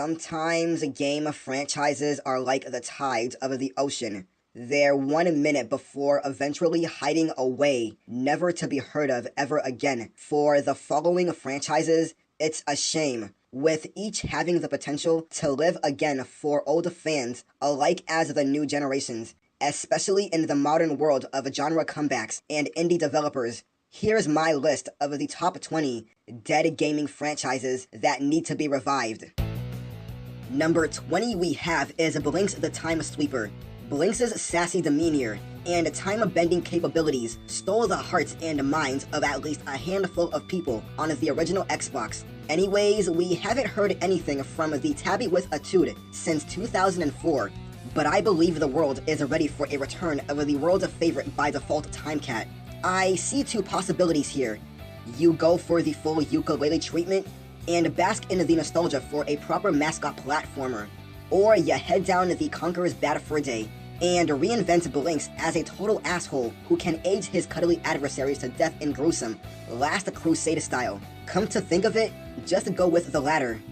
Sometimes game franchises are like the tides of the ocean. They're 1 minute before eventually hiding away, never to be heard of ever again. For the following franchises, it's a shame, with each having the potential to live again for old fans alike as the new generations, especially in the modern world of genre comebacks and indie developers. Here's my list of the top 20 dead gaming franchises that need to be revived. Number 20 we have is Blinx the Time Sweeper. Blinx's sassy demeanor and time-bending capabilities stole the hearts and minds of at least a handful of people on the original Xbox. Anyways, we haven't heard anything from the Tabby with a Toot since 2004, but I believe the world is ready for a return of the world favorite by default Time Cat. I see two possibilities here. You go for the full ukulele treatment and bask in the nostalgia for a proper mascot platformer, or you head down the Conqueror's Bad Fur Day and reinvent Blinx as a total asshole who can age his cuddly adversaries to death in gruesome, Last Crusade style. Come to think of it, just go with the latter.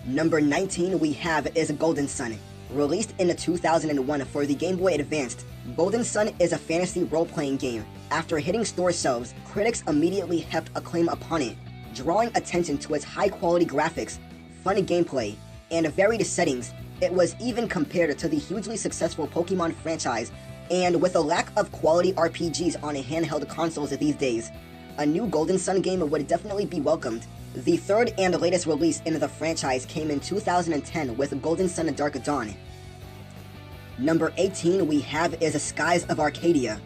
Number 19 we have is Golden Sun. Released in 2001 for the Game Boy Advance, Golden Sun is a fantasy role-playing game. After hitting store shelves, critics immediately heaped acclaim upon it, drawing attention to its high-quality graphics, fun gameplay, and varied settings. It was even compared to the hugely successful Pokemon franchise, and with a lack of quality RPGs on handheld consoles these days, a new Golden Sun game would definitely be welcomed. The third and latest release in the franchise came in 2010 with Golden Sun Dark Dawn. Number 18 we have is Skies of Arcadia.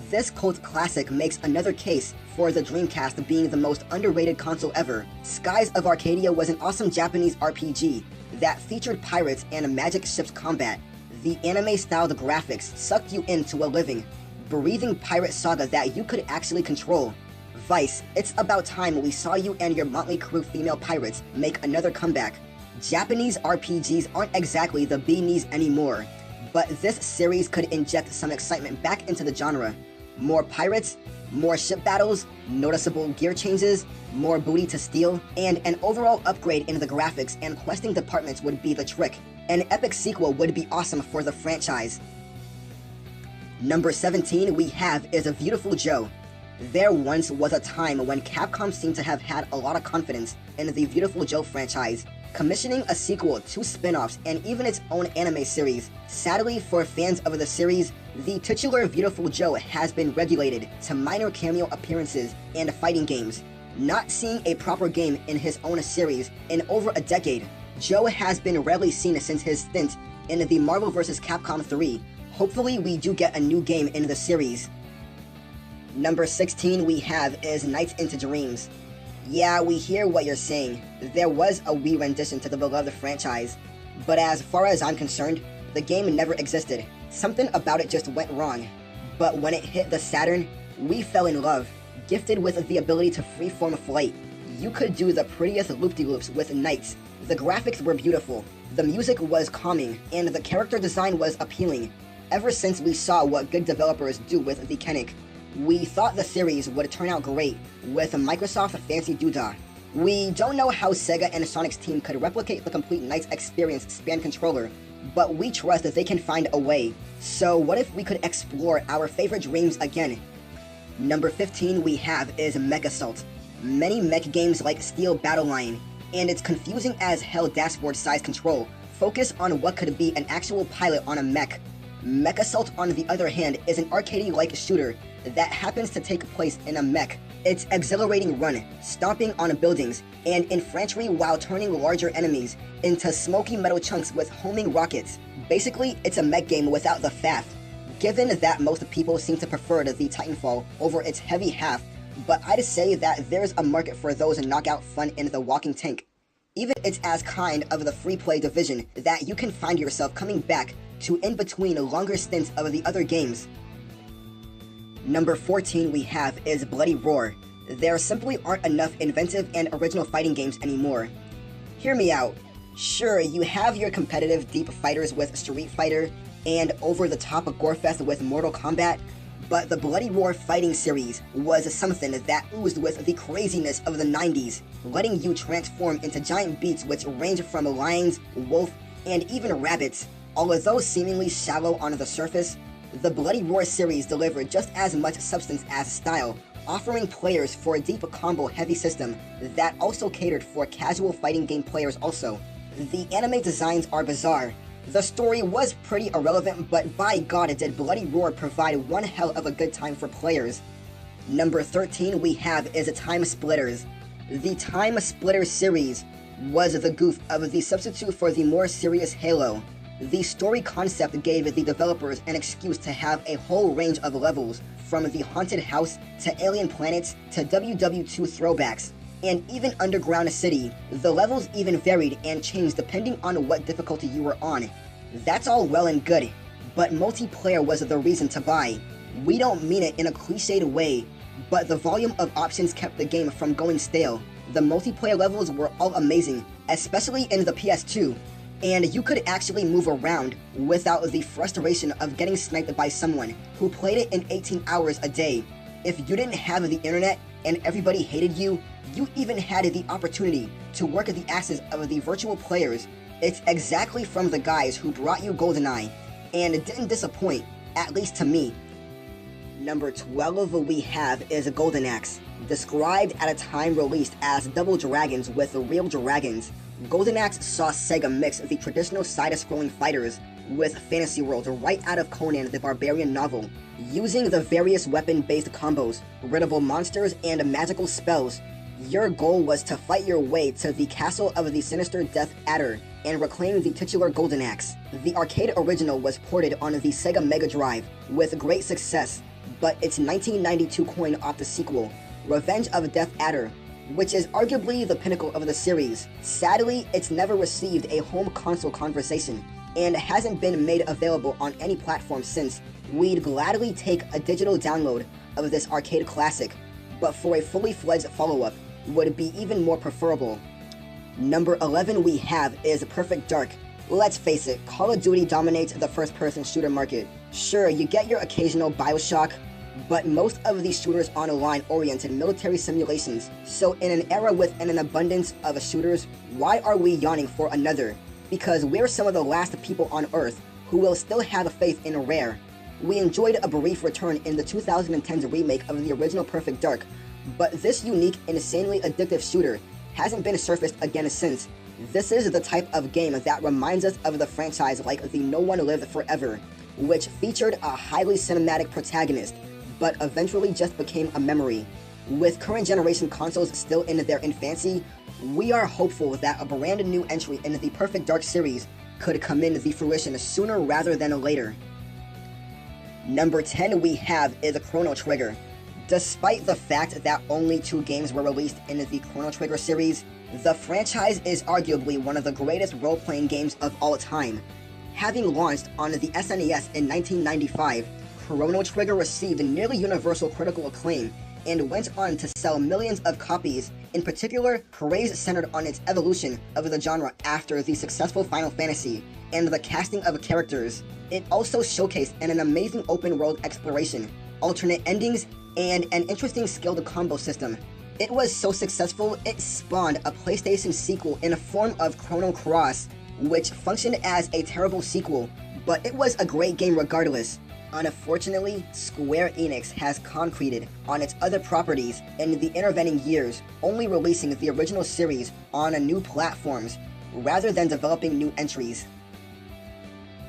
This cult classic makes another case for the Dreamcast being the most underrated console ever. Skies of Arcadia was an awesome Japanese RPG that featured pirates and magic ships combat. The anime-styled graphics sucked you into a living, breathing pirate saga that you could actually control. Vice, it's about time we saw you and your motley crew female pirates make another comeback. Japanese RPGs aren't exactly the beanies anymore, but this series could inject some excitement back into the genre. More pirates, more ship battles, noticeable gear changes, more booty to steal, and an overall upgrade in the graphics and questing departments would be the trick. An epic sequel would be awesome for the franchise. Number 17 we have is Beautiful Joe. There once was a time when Capcom seemed to have had a lot of confidence in the Beautiful Joe franchise, commissioning a sequel, 2 spin-offs, and even its own anime series. Sadly for fans of the series, the titular Beautiful Joe has been regulated to minor cameo appearances and fighting games, not seeing a proper game in his own series in over a decade. Joe has been rarely seen since his stint in the Marvel vs. Capcom 3. Hopefully we do get a new game in the series. Number 16 we have is Nights into Dreams. Yeah, we hear what you're saying. There was a Wii rendition to the beloved franchise, but as far as I'm concerned, the game never existed. Something about it just went wrong. But when it hit the Saturn, we fell in love, gifted with the ability to freeform flight. You could do the prettiest loop-de-loops with Nights. The graphics were beautiful, the music was calming, and the character design was appealing. Ever since we saw what good developers do with the Kennick, we thought the series would turn out great with Microsoft Fancy Doodah. We don't know how Sega and Sonic's team could replicate the complete Nights experience span controller, but we trust that they can find a way. So what if we could explore our favorite dreams again? Number 15 we have is Mech Assault. Many mech games like Steel Battle Line and its confusing as hell dashboard size control focus on what could be an actual pilot on a mech. Mech Assault, on the other hand, is an arcade-like shooter that happens to take place in a mech. It's exhilarating run, stomping on buildings, and infantry while turning larger enemies into smoky metal chunks with homing rockets. Basically, it's a mech game without the faff. Given that most people seem to prefer the Titanfall over its heavy half, but I'd say that there's a market for those knockout fun in the walking tank. Even it's as kind of the free play division that you can find yourself coming back to in between longer stints of the other games. Number 14 we have is Bloody Roar. There simply aren't enough inventive and original fighting games anymore. Hear me out. Sure, you have your competitive deep fighters with Street Fighter and over-the-top gorefest with Mortal Kombat, but the Bloody Roar fighting series was something that oozed with the craziness of the 90s, letting you transform into giant beasts which range from lions, wolf, and even rabbits. Although seemingly shallow on the surface, the Bloody Roar series delivered just as much substance as style, offering players for a deep combo heavy system that also catered for casual fighting game players also. The anime designs are bizarre. The story was pretty irrelevant, but by God did Bloody Roar provide one hell of a good time for players. Number 13 we have is Timesplitters. The Timesplitters series was the goof of the substitute for the more serious Halo. The story concept gave the developers an excuse to have a whole range of levels, from the haunted house to alien planets to WW2 throwbacks, and even underground city. The levels even varied and changed depending on what difficulty you were on. That's all well and good, but multiplayer was the reason to buy. We don't mean it in a cliched way, but the volume of options kept the game from going stale. The multiplayer levels were all amazing, especially in the PS2, and you could actually move around without the frustration of getting sniped by someone who played it in 18 hours a day. If you didn't have the internet and everybody hated you, you even had the opportunity to work at the asses of the virtual players. It's exactly from the guys who brought you GoldenEye, and it didn't disappoint, at least to me. Number 12 we have is Golden Axe. Described at a time released as Double Dragons with real dragons, Golden Axe saw Sega mix the traditional side-scrolling fighters with fantasy worlds right out of Conan the Barbarian novel. Using the various weapon-based combos, riddable monsters, and magical spells, your goal was to fight your way to the castle of the sinister Death Adder and reclaim the titular Golden Axe. The arcade original was ported on the Sega Mega Drive with great success, but its 1992 coin off the sequel, Revenge of Death Adder, which is arguably the pinnacle of the series. Sadly, it's never received a home console conversation and hasn't been made available on any platform since. We'd gladly take a digital download of this arcade classic, but for a fully fledged follow-up would be even more preferable. Number 11 we have is Perfect Dark. Let's face it, Call of Duty dominates the first-person shooter market. Sure, you get your occasional BioShock, but most of these shooters online oriented military simulations, so in an era with an abundance of shooters, why are we yawning for another? Because we're some of the last people on Earth who will still have faith in Rare. We enjoyed a brief return in the 2010's remake of the original Perfect Dark, but this unique, insanely addictive shooter hasn't been surfaced again since. This is the type of game that reminds us of the franchise like the No One Lived Forever, which featured a highly cinematic protagonist, but eventually just became a memory. With current generation consoles still in their infancy, we are hopeful that a brand new entry in the Perfect Dark series could come in the fruition sooner rather than later. Number 10 we have is Chrono Trigger. Despite the fact that only 2 games were released in the Chrono Trigger series, the franchise is arguably one of the greatest role-playing games of all time. Having launched on the SNES in 1995, Chrono Trigger received nearly universal critical acclaim and went on to sell millions of copies. In particular, praise centered on its evolution of the genre after the successful Final Fantasy and the casting of characters. It also showcased an amazing open-world exploration, alternate endings, and an interesting skilled combo system. It was so successful, it spawned a PlayStation sequel in the form of Chrono Cross, which functioned as a terrible sequel, but it was a great game regardless. Unfortunately, Square Enix has concreted on its other properties in the intervening years, only releasing the original series on new platforms, rather than developing new entries.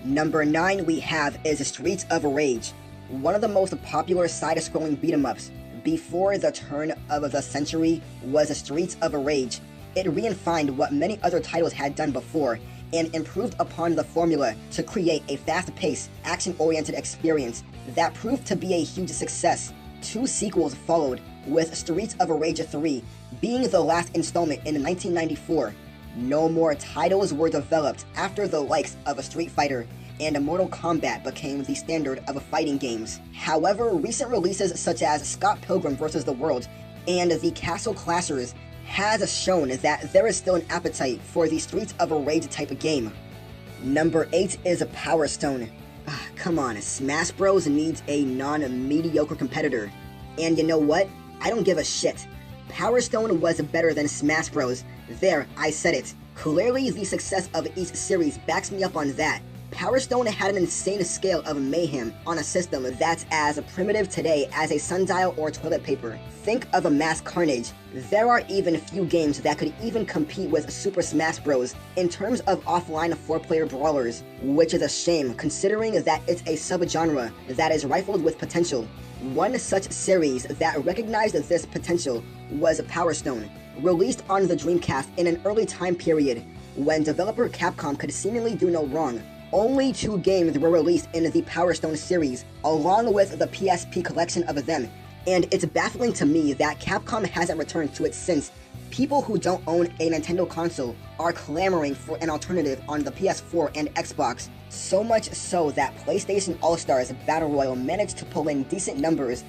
Number 9 we have is Streets of Rage, one of the most popular side-scrolling beat-em-ups. Before the turn of the century was Streets of Rage. It redefined what many other titles had done before, and improved upon the formula to create a fast-paced, action-oriented experience that proved to be a huge success. 2 sequels followed, with Streets of Rage 3 being the last installment in 1994. No more titles were developed after the likes of Street Fighter, and Mortal Kombat became the standard of fighting games. However, recent releases such as Scott Pilgrim vs. the World and the Castle Clashers has shown that there is still an appetite for the Streets of Rage type of game. Number 8 is Power Stone. Come on, Smash Bros needs a non-mediocre competitor. And you know what? I don't give a shit. Power Stone was better than Smash Bros. There, I said it. Clearly, the success of each series backs me up on that. Power Stone had an insane scale of mayhem on a system that's as primitive today as a sundial or toilet paper. Think of a mass carnage. There are even few games that could even compete with Super Smash Bros. In terms of offline 4-player brawlers, which is a shame considering that it's a subgenre that is rifled with potential. One such series that recognized this potential was Power Stone, released on the Dreamcast in an early time period when developer Capcom could seemingly do no wrong. Only 2 games were released in the Power Stone series, along with the PSP collection of them, and it's baffling to me that Capcom hasn't returned to it since. People who don't own a Nintendo console are clamoring for an alternative on the PS4 and Xbox, so much so that PlayStation All-Stars Battle Royale managed to pull in decent numbers,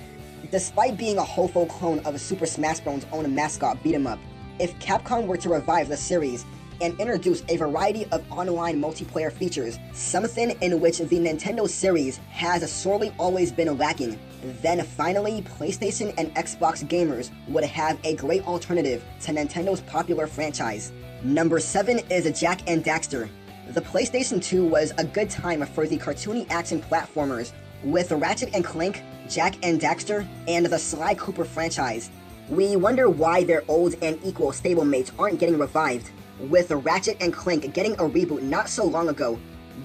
despite being a hopeful clone of Super Smash Bros.' own mascot beat-em-up. If Capcom were to revive the series, and introduce a variety of online multiplayer features, something in which the Nintendo series has sorely always been lacking, then finally PlayStation and Xbox gamers would have a great alternative to Nintendo's popular franchise. Number 7 is Jak and Daxter. The PlayStation 2 was a good time for the cartoony action platformers, with Ratchet and Clank, Jak and Daxter, and the Sly Cooper franchise. We wonder why their old and equal stablemates aren't getting revived, with Ratchet and Clank getting a reboot not so long ago.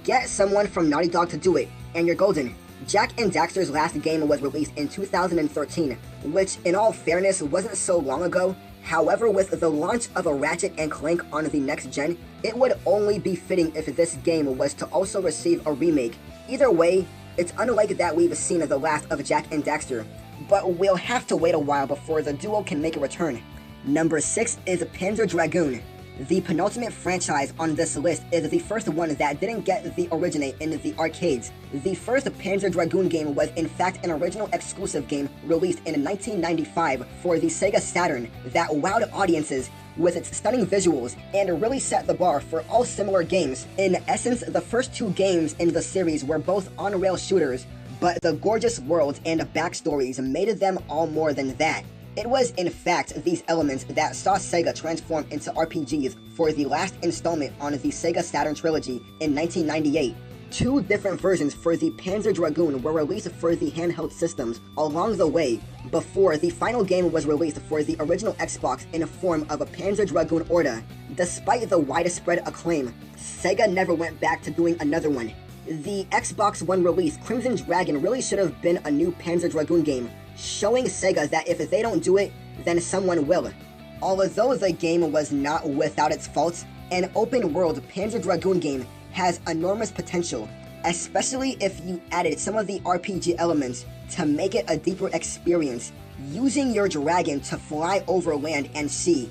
Get someone from Naughty Dog to do it, and you're golden. Jak and Daxter's last game was released in 2013, which in all fairness wasn't so long ago. However, with the launch of a Ratchet and Clank on the next gen, it would only be fitting if this game was to also receive a remake. Either way, it's unlikely that we've seen the last of Jak and Daxter, but we'll have to wait a while before the duo can make a return. Number 6 is Panzer Dragoon. The penultimate franchise on this list is the first one that didn't get the originate in the arcades. The first Panzer Dragoon game was in fact an original exclusive game released in 1995 for the Sega Saturn that wowed audiences with its stunning visuals and really set the bar for all similar games. In essence, the first 2 games in the series were both on-rail shooters, but the gorgeous worlds and backstories made them all more than that. It was in fact these elements that saw Sega transform into RPGs for the last installment on the Sega Saturn trilogy in 1998. 2 different versions for the Panzer Dragoon were released for the handheld systems along the way, before the final game was released for the original Xbox in the form of a Panzer Dragoon Orta. Despite the widespread acclaim, Sega never went back to doing another one. The Xbox One release Crimson Dragon really should have been a new Panzer Dragoon game, showing Sega that if they don't do it, then someone will. Although the game was not without its faults, an open-world Panzer Dragoon game has enormous potential, especially if you added some of the RPG elements to make it a deeper experience, using your dragon to fly over land and sea,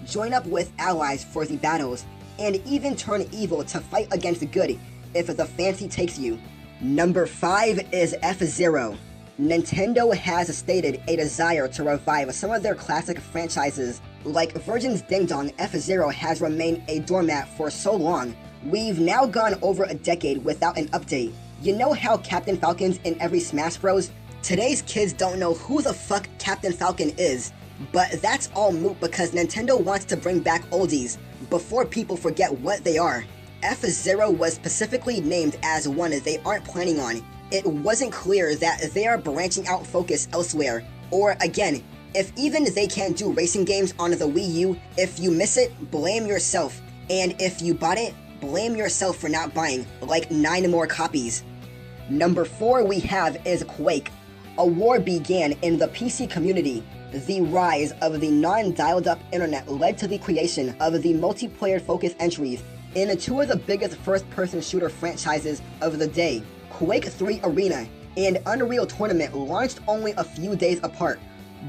join up with allies for the battles, and even turn evil to fight against good if the fancy takes you. Number 5 is FZero. Nintendo has stated a desire to revive some of their classic franchises. Like Virgin's Ding Dong, FZero has remained a doormat for so long. We've now gone over a decade without an update. You know how Captain Falcon's in every Smash Bros? Today's kids don't know who the fuck Captain Falcon is. But that's all moot because Nintendo wants to bring back oldies before people forget what they are. FZero was specifically named as one they aren't planning on. It wasn't clear that they are branching out focus elsewhere. Or again, if even they can't do racing games on the Wii U, if you miss it, blame yourself. And if you bought it, blame yourself for not buying like 9 more copies. Number 4 we have is Quake. A war began in the PC community. The rise of the non-dialed-up internet led to the creation of the multiplayer-focused entries in 2 of the biggest first-person shooter franchises of the day. Quake 3 Arena and Unreal Tournament launched only a few days apart,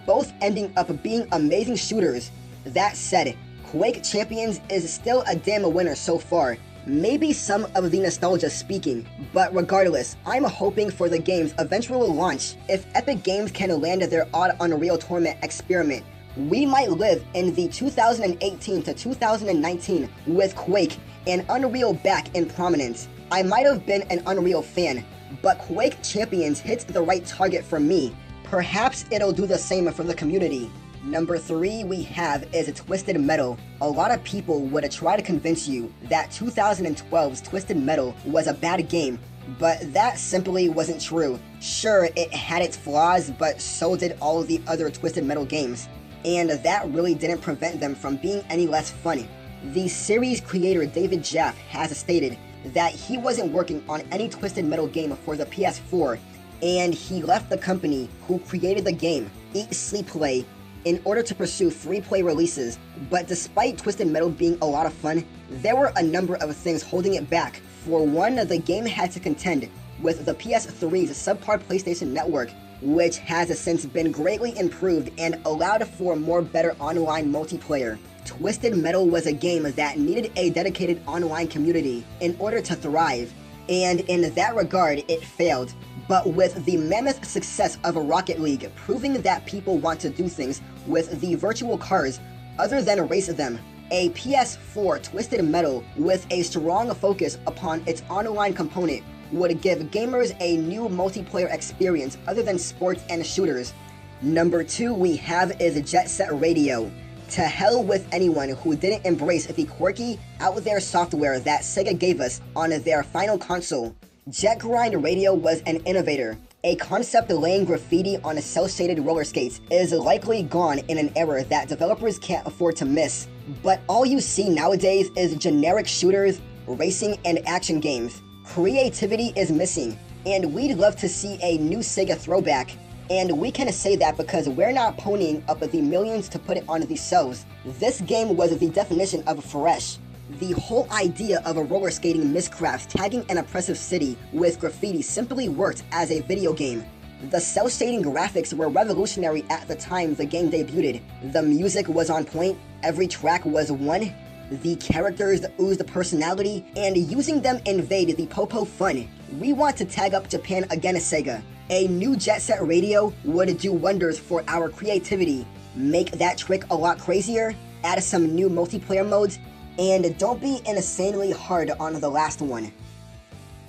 both ending up being amazing shooters. That said, Quake Champions is still a damn winner so far, maybe some of the nostalgia speaking, but regardless, I'm hoping for the game's eventual launch. If Epic Games can land their odd Unreal Tournament experiment, we might live in the 2018 to 2019 with Quake and Unreal back in prominence. I might have been an Unreal fan, but Quake Champions hits the right target for me. Perhaps it'll do the same for the community. Number 3 we have is Twisted Metal. A lot of people would try to convince you that 2012's Twisted Metal was a bad game, but that simply wasn't true. Sure, it had its flaws, but so did all the other Twisted Metal games, and that really didn't prevent them from being any less fun. The series creator David Jaffe has stated that he wasn't working on any Twisted Metal game for the PS4, and he left the company who created the game, Eat Sleep Play, in order to pursue free-play releases. But despite Twisted Metal being a lot of fun, there were a number of things holding it back. For one, the game had to contend with the PS3's subpar PlayStation Network, which has since been greatly improved and allowed for more better online multiplayer. Twisted Metal was a game that needed a dedicated online community in order to thrive, and in that regard, it failed. But with the mammoth success of Rocket League proving that people want to do things with the virtual cars other than race them, a PS4 Twisted Metal with a strong focus upon its online component would give gamers a new multiplayer experience other than sports and shooters. Number 2 we have is Jet Set Radio. To hell with anyone who didn't embrace the quirky, out-there software that Sega gave us on their final console. Jet Grind Radio was an innovator. A concept laying graffiti on cel-shaded roller skates is likely gone in an era that developers can't afford to miss. But all you see nowadays is generic shooters, racing, and action games. Creativity is missing, and we'd love to see a new Sega throwback. And we can say that because we're not ponying up the millions to put it on the shelves. This game was the definition of fresh. The whole idea of a roller skating miscraft tagging an oppressive city with graffiti simply worked as a video game. The cel-shading graphics were revolutionary at the time the game debuted. The music was on point, every track was one, the characters oozed personality, and using them invade the popo fun. We want to tag up Japan again, Sega. A new Jet Set Radio would do wonders for our creativity. Make that trick a lot crazier, add some new multiplayer modes, and don't be insanely hard on the last one.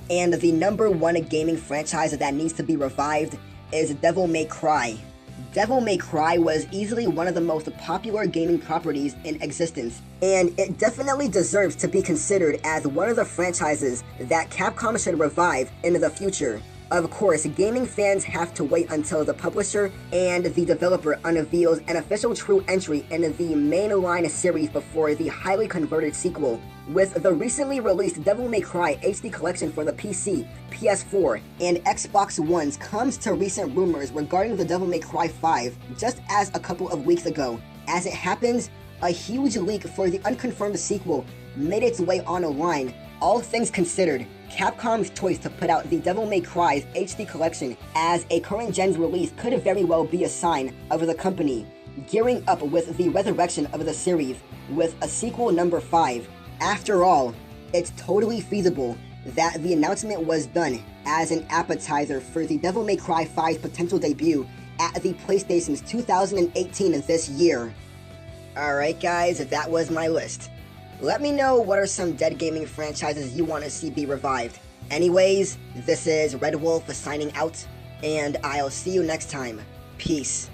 And the number 1 gaming franchise that needs to be revived is Devil May Cry. Devil May Cry was easily one of the most popular gaming properties in existence, and it definitely deserves to be considered as one of the franchises that Capcom should revive in the future. Of course, gaming fans have to wait until the publisher and the developer unveils an official true entry in the mainline series before the highly converted sequel. With the recently released Devil May Cry HD Collection for the PC, PS4, and Xbox Ones comes to recent rumors regarding the Devil May Cry 5 just as a couple of weeks ago. As it happens, a huge leak for the unconfirmed sequel made its way online. All things considered, Capcom's choice to put out the Devil May Cry's HD Collection as a current gen's release could very well be a sign of the company gearing up with the resurrection of the series with a sequel number 5. After all, it's totally feasible that the announcement was done as an appetizer for the Devil May Cry 5's potential debut at the PlayStation's 2018 this year. Alright guys, that was my list. Let me know what are some dead gaming franchises you want to see be revived. Anyways, this is Red Wolf signing out, and I'll see you next time. Peace.